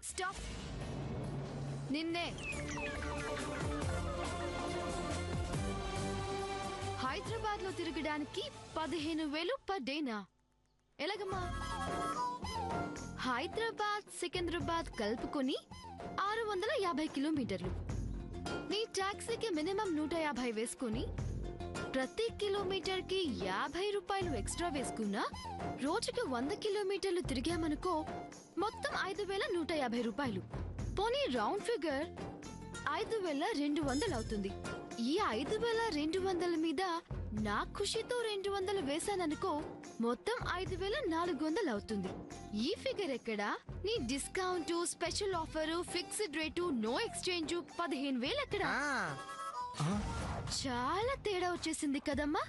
Stop. నిన్నే. హైదరాబాద్ లో తిరగడానికి 15,000 పర్ డేనా? ఎలాగమ్మా? హైదరాబాద్ సికింద్రాబాద్ కలుపుకొని 650 కిలోమీటర్లు. నీ టాక్సీకి మినిమం 150 వేసుకుని ప్రతి కిలోమీటర్ కి 50 రూపాయలు ఎక్స్ట్రా వేసుకున్నా రోజుకి 100 కిలోమీటర్లు తిరిగామనుకో మొత్తం 5,150 రూపాయలు. పోనీ రౌండ్ ఫిగర్ 5,200 అవుతుంది. ఈ 5,200 మీద నా ఖుషితో 200 వేసాననుకో మొత్తం 5,400 అవుతుంది. ఈ ఫిగర్ ఎక్కడా? నీ discount, special offer, fixed rate, no exchange 15,000 ఎక్కడా? చాలా తేడా వచ్చేసింది కదమ్మా.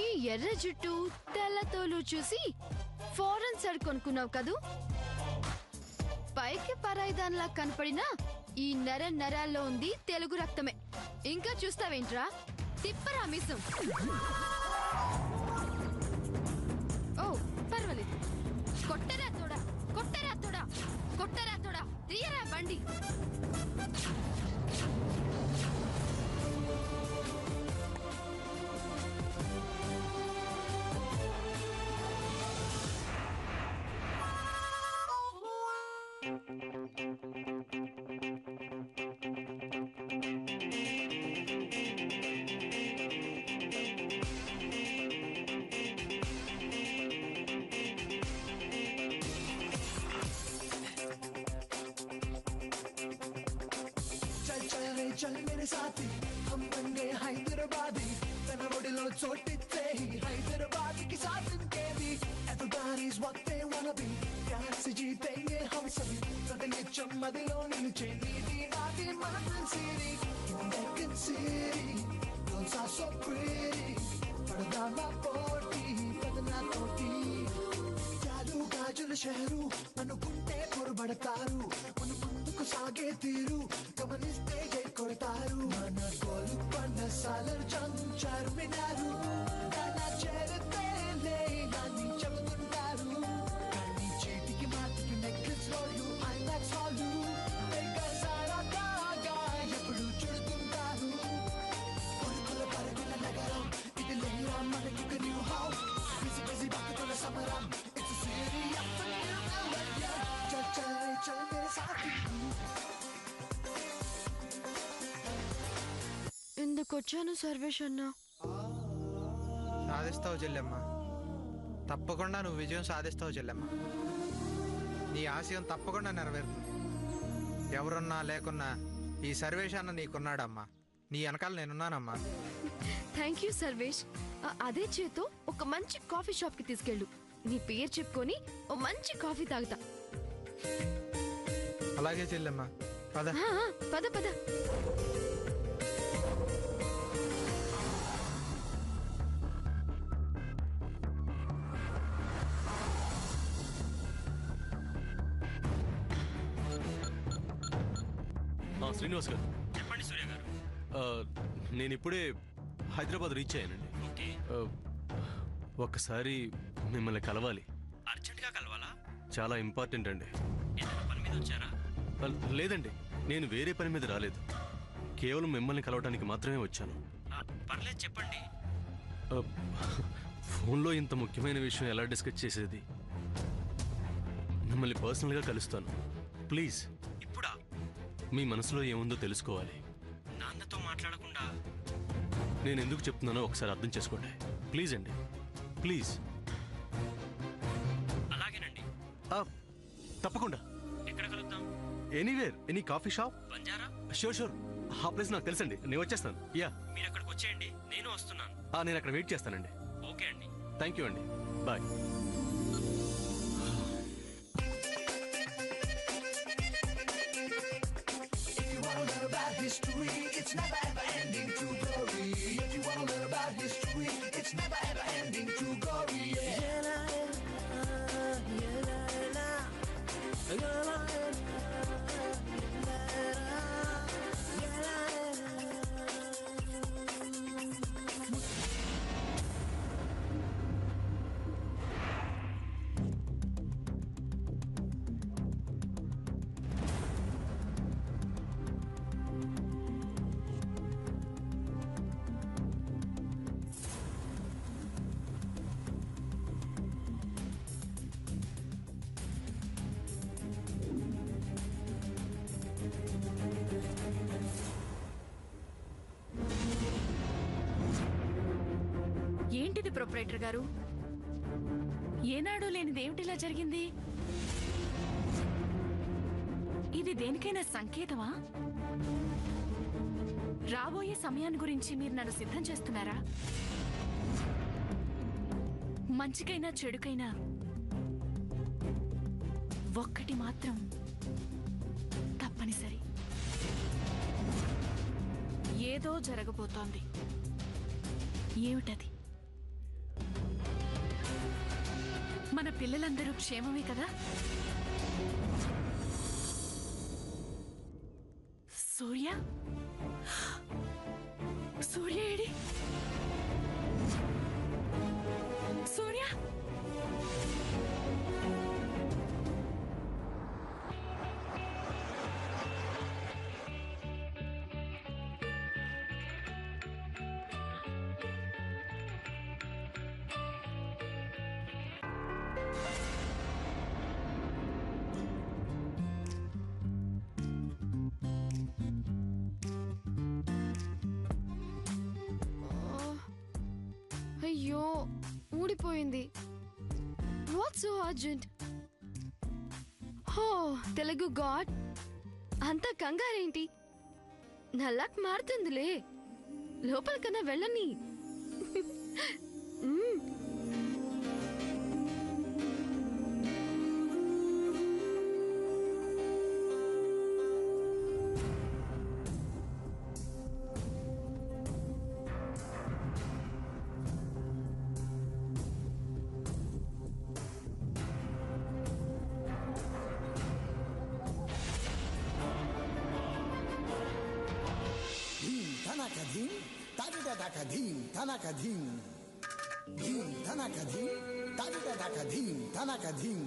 ఈ ఎర్ర జుట్టు తెల్ల తోలు చూసి ఫారెన్ సైడ్ కొనుక్కున్నావు కదూ. పైకి పరాయిదాన్లా కనపడినా ఈ నరాల్లో ఉంది తెలుగు రక్తమే. ఇంకా చూస్తావేంట్రా? తిప్పరా మిసం. ఓ పర్వాలేదు. కొట్టరా తోడా, కొట్టరా తోడా, కొట్టరా తోడా, తీయరా బండి. चल मेरे साथी हम बन गए हैदराबादी तना बड़े चोटिते ही हैदराबादी की साथ इनके भी everybody's what they wanna be प्यार से जीतेंगे हम सभी कदेंगे चम्मदिलों नीचे नीदी नादी मन सीरी Deccan City girls are so pretty पड़दाना पोटी बदना तोटी जादू गाजुल शहरू अनुकुंटे పొరబడతారు మన ముందుకు సాగే తీరు గమనిస్తే కొడతారు మన గోలు పన్న సాలర్ చంచారు వినారు నా చేరతే లేని చెబుతుంటారు కానీ చేతికి మాటికి నెక్లెస్ రోలు ఐలాక్స్ హాలు సారా కాగా ఎప్పుడు చుడుతుంటారు కొడుకుల పరుగుల నగరం ఇది లేరా మనకి న్యూ హౌస్ బిజీ బిజీ బతుకుల సమరం ఇట్స్ సీరియస్ चल मेरे साथ ఎందుకొచ్చాను సర్వేష్ అన్నా? సాధిస్తావు చెల్లెమ్మ, తప్పకుండా నువ్వు విజయం సాధిస్తావు చెల్లెమ్మ. నీ ఆశయం తప్పకుండా నెరవేరుతుంది. ఎవరున్నా లేకున్నా ఈ సర్వేష్ అన్న నీకున్నాడమ్మా. నీ వెనకాల నేనున్నానమ్మా. Thank you Sarvesh. అదే చేతో ఒక మంచి కాఫీ షాప్ కి తీసుకెళ్ళు. నీ పేరు చెప్పుకొని ఓ మంచి కాఫీ తాగుతా. అలాగే చెల్లెమ్మ, పద పద పద. శ్రీనివాస్ గారు చెప్పండి. సూర్య గారు, నేను ఇప్పుడే హైదరాబాద్ రీచ్ అయ్యానండి. ఒక్కసారి మిమ్మల్ని కలవాలి. అర్జెంట్గా కలవాలా? చాలా ఇంపార్టెంట్ అండి. పని మీద వచ్చారా? లేదండి, నేను వేరే పని మీద రాలేదు. కేవలం మిమ్మల్ని కలవడానికి మాత్రమే వచ్చాను. పర్లేదు చెప్పండి. ఫోన్లో ఇంత ముఖ్యమైన విషయం ఎలా డిస్కస్ చేసేది? మిమ్మల్ని పర్సనల్గా కలుస్తాను. ప్లీజ్. ఇప్పుడా? మీ మనసులో ఏముందో తెలుసుకోవాలి. నాన్నతో మాట్లాడకుండా? నేను ఎందుకు చెప్తున్నానో ఒకసారి అర్థం చేసుకోండి. ప్లీజ్ అండి, ప్లీజ్. అలాగేనండి. తప్పకుండా. ఎక్కడ కలుద్దాం? Anywhere, any coffee shop. Banjara? Sure sure, ఆ ప్లేస్ నాకు తెలుసండి. నేను వచ్చేస్తాను. యా, మీరు అక్కడికి వచ్చేయండి, నేను వస్తున్నాను. నేను అక్కడ వెయిట్ చేస్తానండి. ఓకే అండి. థ్యాంక్ యూ అండి. Bye. History, it's never ever ending to glory. If you wanna learn about history, it's never ever ending to glory. Proprietor గారు, ఏనాడు లేనిది ఏమిటిలా జరిగింది? ఇది దేనికైనా సంకేతమా? రాబోయే సమయాన్ని గురించి మీరు నన్ను సిద్ధం చేస్తున్నారా? మంచికైనా చెడుకైనా ఒక్కటి మాత్రం తప్పనిసరి. ఏదో జరగబోతోంది. ఏమిటది? మన పిల్లలందరూ క్షేమమే కదా? సూర్య సూర్య ఏడి? సూర్య అయ్యో ఊడిపోయింది. What so urgent? హో తెలుగు గాడ్, అంత కంగారేంటి? నా లక్ మారుతుందిలే. లోపలికన్నా వెళ్ళని. Tanakadin, Tadidakadin, Tanakadin. Tanakadin, Tadidakadin, Tanakadin.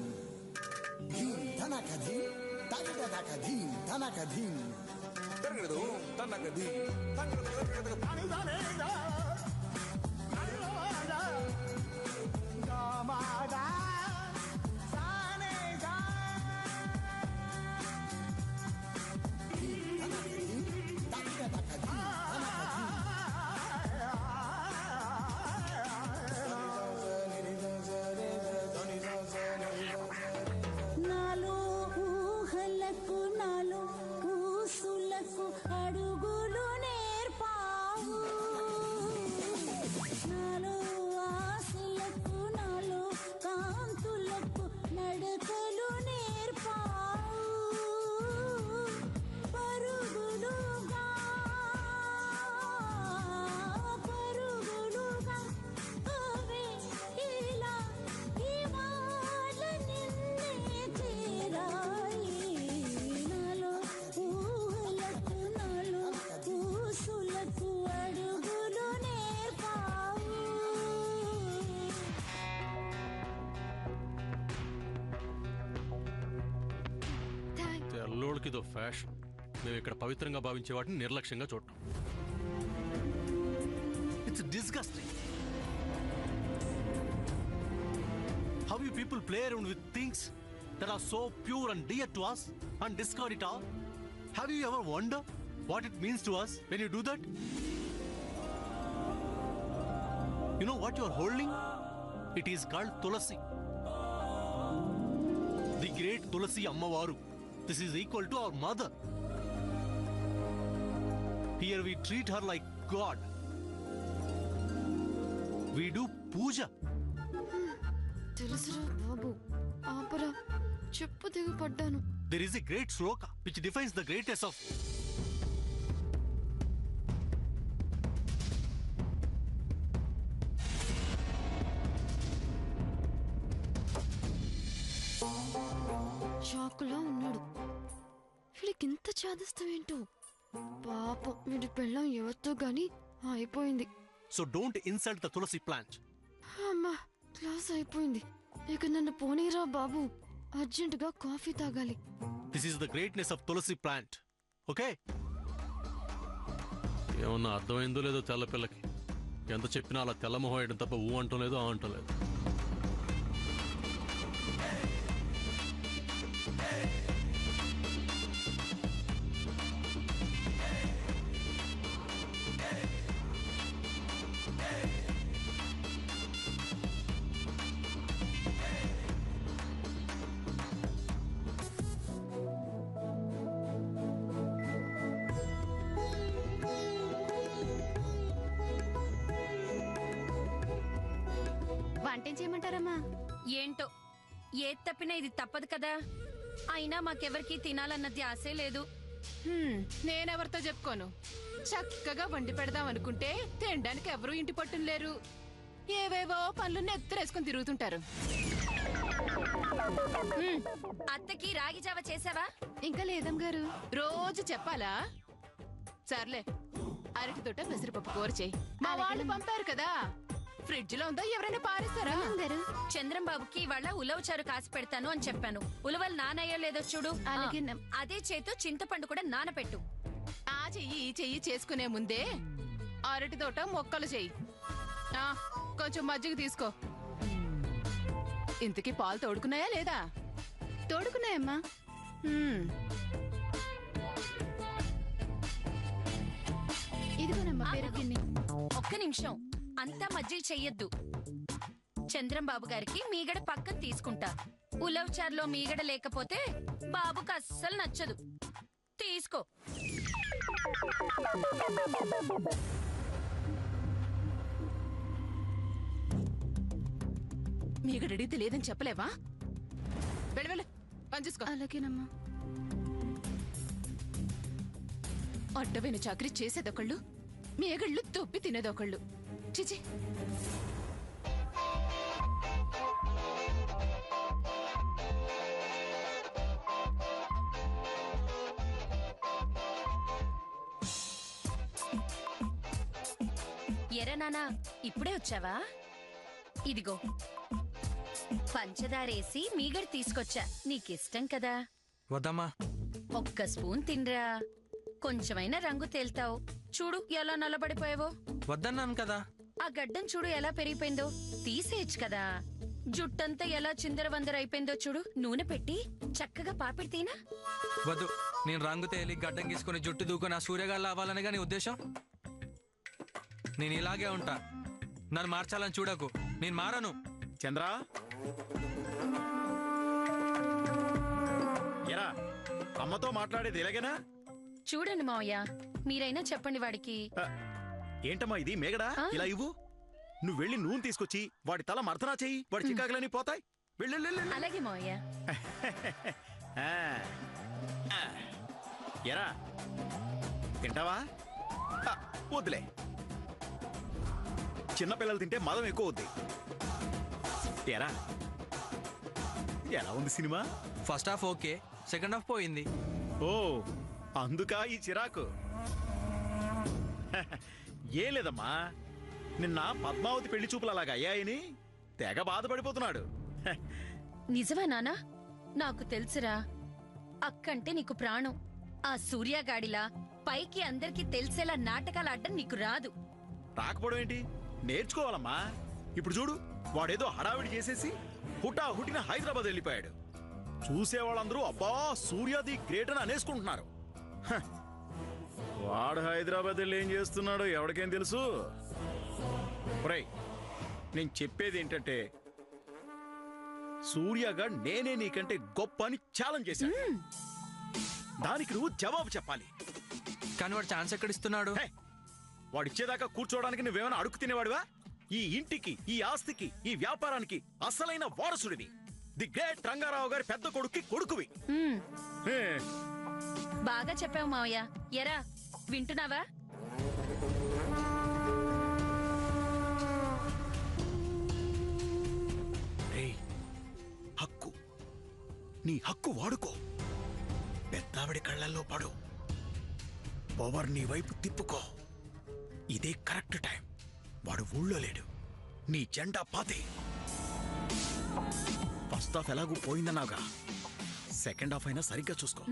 Tanakadin, Tadidakadin, Tanakadin. Tanakadin, Tanakadin, అడుగులు నేర్పావు, నాలో ఆశలకు నాలో కాంతులకు నడకలు నేర్పావు. పరుగులుగా పరుగులుగా అవే ఇలా ఇవాళ నిన్నే చేరాయి. నాలో ఊహలకు నాలో ఊసులకు అడుగులు నేర్పావు. తెల్లోడికి ఇదో ఫ్యాషన్. మేము ఇక్కడ పవిత్రంగా భావించే వాటిని నిర్లక్ష్యంగా చూడటం. It's disgusting. How you people play around with things that are so pure and dear to us and discard it all. Have you ever wondered what it means to us when you do that? You know what you are holding? It is called Tulasi, the great Tulasi Ammavaru. This is equal to our mother. Here we treat her like God. We do puja. తెలుసురా బాబు, ఆపరా. చెప్పు దిగు పడ్డాను. There is a great sloka which defines the greatness of షాకులా ఉన్నాడు. వీడికింత చాదస్తావేంటో. పాపం వీడి పెళ్ళం ఎవరితో గాని అయిపోయింది. So don't insult the Tulasi plant. అమ్మా క్లాస్ అయిపోయింది. ఇక నన్ను పోనీరా బాబు, అర్జెంటుగా కాఫీ తాగాలి. This is the greatness of Tulasi plant. Okay? ఏమన్నా అర్థమైందో లేదో తెల్ల పిల్లకి. ఎంత చెప్పినా అలా తెల్లమొహం వేయడం తప్ప ఊ అంటం లేదు, ఆ అంటం లేదు. వంటేం చేయమంటారమ్మా? ఏంటో ఏది తప్పినా ఇది తప్పదు కదా. అయినా మాకెవరికి తినాలన్నది ఆశే లేదు. నేనెవరితో చెప్పుకోను. చక్కగా వండి పెడదాం అనుకుంటే తినడానికి ఎవరూ ఇంటి పట్టున లేరు. ఏవేవో పనులు నెత్తరేసుకుని తిరుగుతుంటారు. అత్తకి రాగి జావ చేసావా? ఇంకా లేదమ్మగారు. రోజు చెప్పాలా? సర్లే, అరటి తోట పెసరపప్పు కూర చేయి. మా వాళ్ళు పంపారు కదా, ఫ్రిడ్జ్ లో ఉందా ఎవరైనా పారేస్తారా? చంద్రం బాబుకి ఇవాళ ఉలవచారు కాసి పెడతాను అని చెప్పాను. ఉలవలు నానయ్యో లేదో చూడు. అదే చేతో చింతపండు కూడా నానపెట్టు. ఆ చెయ్యి ఈ చెయ్యి చేసుకునే ముందే అరటి తోట మొక్కలు చెయ్యి. కొంచెం మజ్జిగ తీసుకో. ఇంతకీ పాలు తోడుకున్నాయా లేదా? తోడుకున్నాయమ్మా. ఇదిగోనమ్మా పెరుగిన్ని. ఒక్క నిమిషం, అంతా మజ్జిగ చెయ్యొద్దు. చంద్రం బాబు గారికి మీగడ పక్కన తీసుకుంటా. ఉలవచారులో మీగడ లేకపోతే బాబుకి అస్సలు నచ్చదు. తీసుకో. మీగడ అడిగితే లేదని చెప్పలేవా? వెళ్ళి పని చూసుకో. అలాగేనమ్మా. అడ్డమైన చాకరీ చేసేదొకళ్ళు, మేగళ్ళు తొప్పి తినేదొకళ్ళు. చిచి. ఎరా నానా, ఇప్పుడే వచ్చావా? ఇదిగో పంచదారేసి మీగడ తీసుకొచ్చా. నీకిష్టం కదా. వద్దమ్మా. ఒక్క స్పూన్ తినరా, కొంచెమైనా రంగు తేల్తావు. చూడు ఎలా నల్లబడిపోయావో. వద్దన్నాను కదా. ఆ గడ్డం చూడు ఎలా పెరిగిపోయిందో. తీసేయచ్చు కదా. జుట్టంతా ఎలా చిందరవందరైపోయిందో చూడు. నూనె పెట్టి చక్కగా పాపిడి తీనా. వద్దు, నేను రంగు తేలి గడ్డం గీసుకుని జుట్టు దూకుని ఆ సూర్యగాళ్ళు అవ్వాలనిగా నీ ఉద్దేశం? నేను ఇలాగే ఉంటా. నన్ను మార్చాలని చూడకు. నేను మారను. చంద్ర, ఎరా అమ్మతో మాట్లాడేది ఇలాగేనా? చూడండి మావయ్య, మీరైనా చెప్పండి వాడికి. ఏంటమ్మా ఇది మేగడా? ఇలా ఇవ్వు. నువ్వు వెళ్ళి నూనె తీసుకొచ్చి వాడి తల మర్దనా చెయ్యి. వాడి చికాకులన్నీ పోతాయి. వెళ్ళి. అలాగే మావయ్య. ఎరా తింటావా? వద్దులే, చిన్నపిల్లలు తింటే మదం ఎక్కువ వద్ది. ఎరా ఎలా ఉంది cinema? First half okay, second half పోయింది. ఓ అందుకా ఈ చిరాకు? ఏం లేదమ్మా, నిన్న పద్మావతి పెళ్లి చూపులు అలాగా అయ్యాయని తెగ బాధపడిపోతున్నాడు. నిజమా నానా? నాకు తెలుసురా, అక్కంటే నీకు ప్రాణం. ఆ సూర్యగాడిలా పైకి అందరికి తెలిసేలా నాటకాలు ఆడడం నీకు రాదు. రాకపోవడం ఏంటి? నేర్చుకోవాలమ్మా. ఇప్పుడు చూడు, వాడేదో హడావిడి చేసేసి హుటాహుటిన హైదరాబాద్ వెళ్ళిపోయాడు. చూసేవాళ్ళందరూ అబ్బా సూర్యాది గ్రేట్ అని అనేసుకుంటున్నారు. వాడు హైదరాబాద్ వెళ్ళి ఏం చేస్తున్నాడో ఎవరికేం తెలుసు? ఒరేయ్, నేను చెప్పేది ఏంటంటే సూర్యగా నేనే నీకంటే గొప్ప అని ఛాలెంజ్ చేశాను. దానికి నువ్వు జవాబు చెప్పాలి. కానీ వాడు ఛాన్స్ ఎక్కడిస్తున్నాడు? వాడిచ్చేదాకా కూర్చోవడానికి నువ్వేమైనా అడుగు తినేవాడివా? ఈ ఇంటికి, ఈ ఆస్తికి, ఈ వ్యాపారానికి అసలైన వారసుడివి. ది గ్రేట్ రంగారావు గారి పెద్ద కొడుక్కి కొడుకువి. బాగా చెప్పావు మావయ్య. ఎరా వింటున్నావా? హక్కు, నీ హక్కు వాడుకో. పెద్దావిడి కళ్ళల్లో పడు. పవర్ నీ వైపు తిప్పుకో. ఇదే కరెక్ట్ టైం. వాడు ఊళ్ళో లేడు. నీ జెండా పాతే. ఫస్ట్ హాఫ్ ఎలాగూ పోయిందన్నాగా, సెకండ్ హాఫ్ అయినా సరిగ్గా చూసుకో.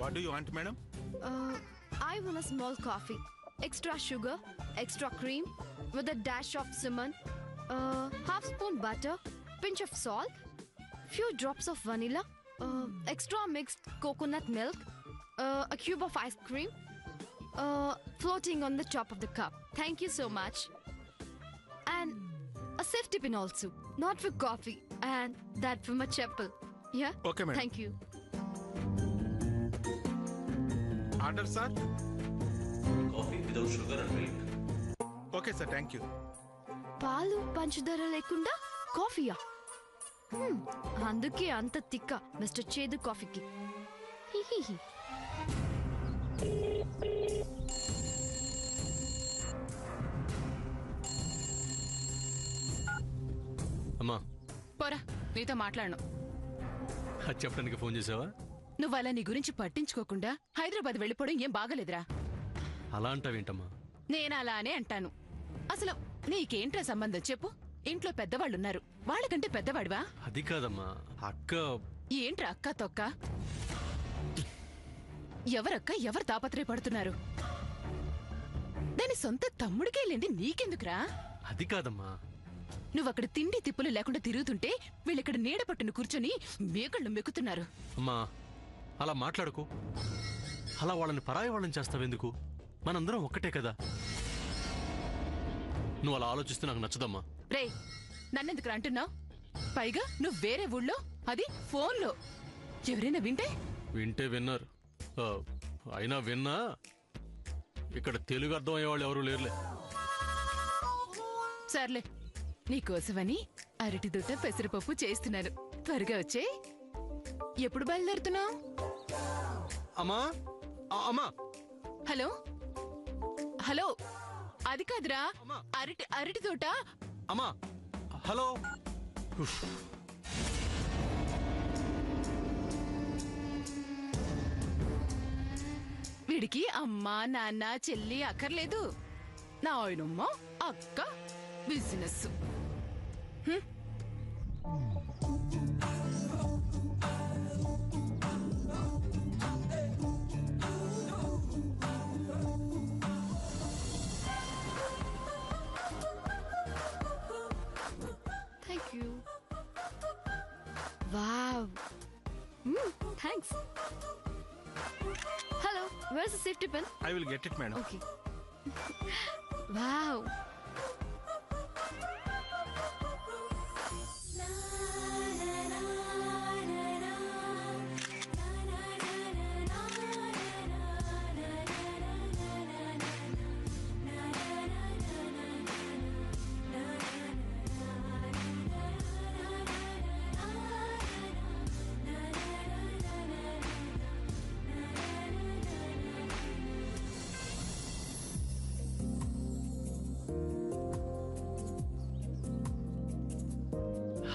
What do you want, madam? I want a small coffee. Extra sugar, extra cream, with a dash of cinnamon, half spoon butter, pinch of salt, few drops of vanilla, extra mixed coconut milk, a cube of ice cream, floating on the top of the cup. Thank you so much. And a safety pin also, not for coffee, and that for my chapel. Yeah? Okay, madam. Thank you. Order, sir. Coffee without sugar and milk. Okay, sir. Thank you. పాలు పంచదార లేకుండా కాఫీయా? అందుకే అంత తిక్క mister చేదు కాఫీకి. హిహిహి. అమ్మా పోరా, నీతో మాట్లాడను. అది చెప్పడానికి ఫోన్ చేసావా? నువ్వు అలా నీ గురించి పట్టించుకోకుండా హైదరాబాద్ వెళ్ళిపోవడం ఏం బాగలేదురా. అలా అంటావేంటమ్మా? నేను అలానే అంటాను. అసలు నీకేంట్రా సంబంధం చెప్పు? ఇంట్లో పెద్దవాళ్ళున్నారు, వాళ్ళకంటే పెద్దవాడివా? అది కాదమ్మా, అక్క. ఏంట్రా అక్క తొక్క? ఎవరక్క ఎవరు తాపత్రయపడుతున్నారు? దాని సొంత తమ్ముడికే లేండి నీకెందుకురా? అది కాదమ్మా. నువ్వక్కడ తిండి తిప్పులు లేకుండా తిరుగుతుంటే వీళ్ళిక్కడ నీడ పట్టును కూర్చొని మేకళ్ళు మెక్కుతున్నారు. అమ్మా అలా మాట్లాడుకో. అలా వాళ్ళని పరాయి వాళ్ళని చేస్తావెందుకు? మనందరం ఒక్కటే కదా. నువ్వు అలా ఆలోచిస్తే నాకు నచ్చదమ్మా. రే, నన్నెందుకు అంటున్నావు? పైగా నువ్వు వేరే ఊళ్ళో, అది ఫోన్లో. ఎవరైనా వింటే విన్నారు. అయినా విన్నా ఇక్కడ తెలుగు అర్థం అయ్యేవాళ్ళు ఎవరూ లేరులే. సర్లే, నీకోసమని అరటి దుట్ట పెసరపప్పు చేస్తున్నాను. త్వరగా వచ్చే. ఎప్పుడు బయలుదేరుతున్నావు? అమ్మా అమ్మా. హలో హలో, అది కాదురా, అరటి తోట. అమ్మా హలో. వీడికి అమ్మ నాన్న చెల్లి అక్కర్లేదు. నా ఆయనమ్మ అక్క business. Thank you. Wow. Thanks. Hello, where's the safety pin? I will get it, madam. Okay. Wow.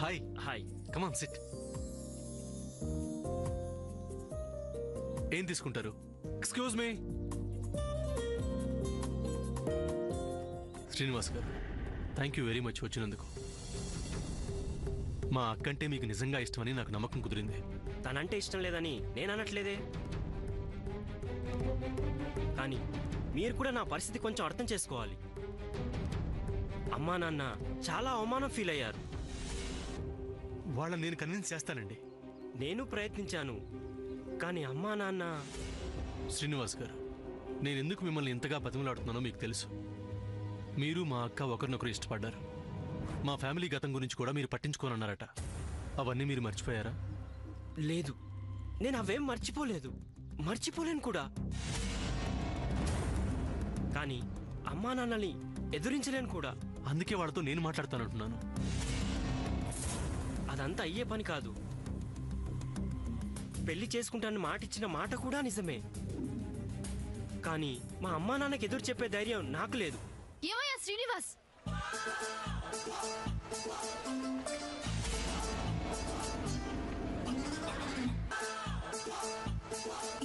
Hi. Hi. Come on SIT. ఏం తీసుకుంటారు? Excuse me. శ్రీనివాస్ గారు, థ్యాంక్ యూ వెరీ మచ్ వచ్చినందుకు. మా అక్కంటే మీకు నిజంగా ఇష్టమని నాకు నమ్మకం కుదిరింది. తనంటే ఇష్టం లేదని నేను అనట్లేదే, కానీ మీరు కూడా నా పరిస్థితి కొంచెం అర్థం చేసుకోవాలి. అమ్మా నాన్న చాలా అవమానం ఫీల్ అయ్యారు. వాళ్ళని నేను కన్విన్స్ చేస్తానండి. నేను ప్రయత్నించాను, కానీ అమ్మా నాన్న. శ్రీనివాస్ గారు, నేను ఎందుకు మిమ్మల్ని ఇంతగా బతిమలాడుతున్నానో మీకు తెలుసు. మీరు మా అక్క ఒకరినొకరు ఇష్టపడ్డారు. మా ఫ్యామిలీ గతం గురించి కూడా మీరు పట్టించుకోనన్నారట. అవన్నీ మీరు మర్చిపోయారా? లేదు, నేను అవేం మర్చిపోలేను కూడా. కానీ అమ్మా నాన్నని ఎదురించలేను కూడా. అందుకే వాళ్ళతో నేను మాట్లాడతానంటున్నాను. అదంతా అయ్యే పని కాదు. పెళ్లి చేసుకుంటానని మాటిచ్చిన మాట కూడా నిజమే, కానీ మా అమ్మా నాన్నకి ఎదురు చెప్పే ధైర్యం నాకు లేదు. ఏమయ్యా శ్రీనివాస్,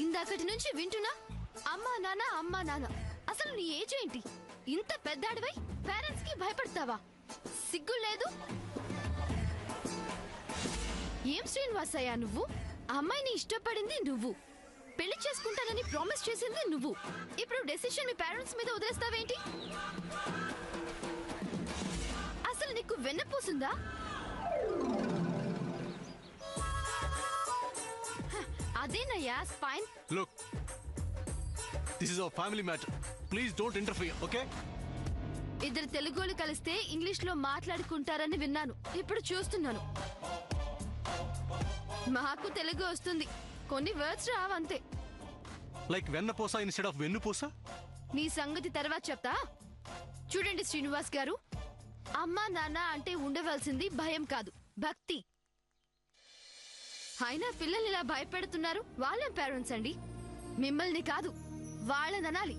ఇందాకటి నుంచి వింటున్నా అమ్మా నాన్న. అసలు నీ ఏజ్ ఏంటి? ఇంత పెద్దాడివై పేరెంట్స్ కి భయపడతావా? సిగ్గు లేదు? ఏం శ్రీనివాస్ అయ్యా నువ్వు? అమ్మాయిని ఇష్టపడింది నువ్వు, పెళ్లి చేసుకుంటానని ప్రామిస్ చేసింది నువ్వు. ఇప్పుడు డెసిషన్ మీ పేరెంట్స్ మీద వదిలేస్తావేంటి? అసలు నీకు వెన్నపూసుందా? అదేనయ్యా spine. Look, this is our family matter. Please don't interfere, okay? ఇద్దరు తెలుగోళ్ళు కలిస్తే ఇంగ్లీష్ లో మాట్లాడుకుంటారని విన్నాను. ఇప్పుడు చూస్తున్నాను. మాకు తెలుగు వస్తుంది, కొన్ని వర్డ్స్ రావంతే. లైక్ వెన్నపూస ఇన్స్టెడ్ ఆఫ్ వెన్నుపూస. నీ సంగతి తర్వాత చెప్తా. చూడండి శ్రీనివాస్ గారు, అమ్మా నాన్న అంటే ఉండవలసింది భయం కాదు, భక్తి. అయినా పిల్లలు ఇలా భయపెడుతున్నారు. వాళ్ళ పేరెంట్స్ అండి, మిమ్మల్ని కాదు వాళ్ళని అనాలి.